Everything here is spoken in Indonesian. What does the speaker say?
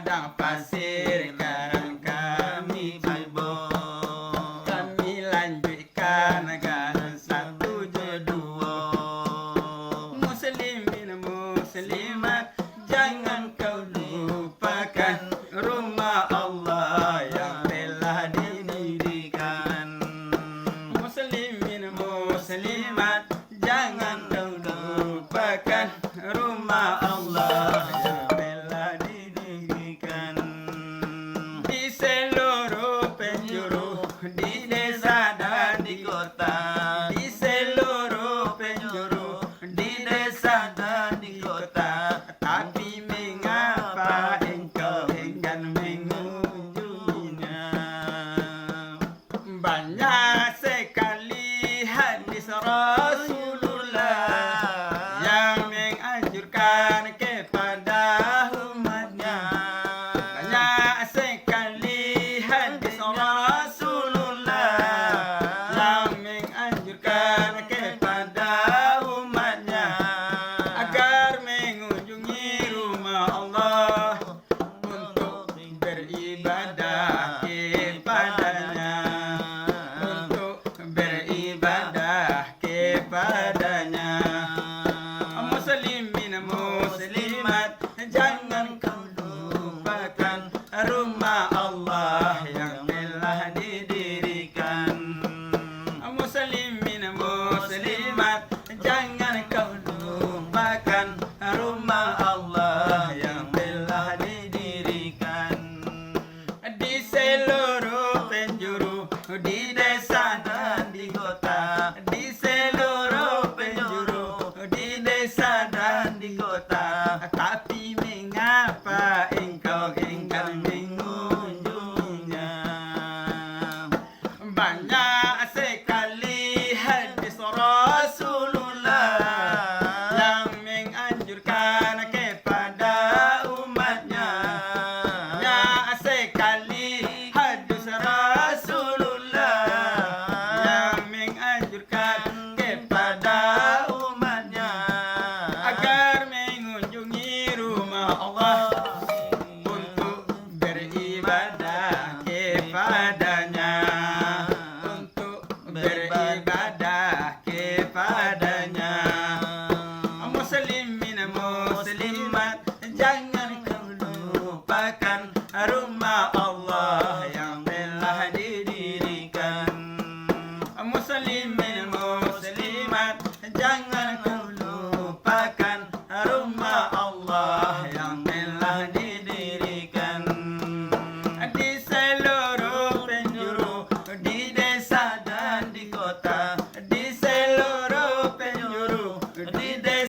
padang pasir kan kami jebol. Kami lanjutkan dengan 172. Muslimin muslimat, jangan kau lupakan rumah Allah yang telah didirikan. Muslimin muslimat, jangan kau lupakan rumah Allah yang telah didirikan. Di seluruh penjuru, di desa dan di kota. Di seluruh penjuru, di desa dan di kota. Tapi mengapa engkau enggan mengunjunginya? Banyak sekali hadis Rasulullah yang menganjurkan kepada umatnya. Banyak sekali hadis Rasulullah yang menganjurkan kepada umatnya agar mengunjungi rumah Allah untuk beribadah kepadanya, untuk beribadah kepadanya. Muslimin muslimat, jangan kau lupakan rumah Allah yang telah didirikan. Muslimin muslimat, jangan kau lupakan rumah Allah yang telah didirikan. Di seluruh penjuru, di desa dan di kota. Di seluruh penjuru, di desa dan di kota. Tapi mengapa engkau enggan mengunjunginya? Banyak sekali hadis Rasulullah yang menganjurkan kepada umatnya. Banyak sekali hadis Rasulullah yang menganjurkan kepada umatnya agar mengunjungi rumah Allah untuk beribadah kepadanya, untuk beribadah kepadanya. Muslimin muslimat, jangan kau lupakan rumah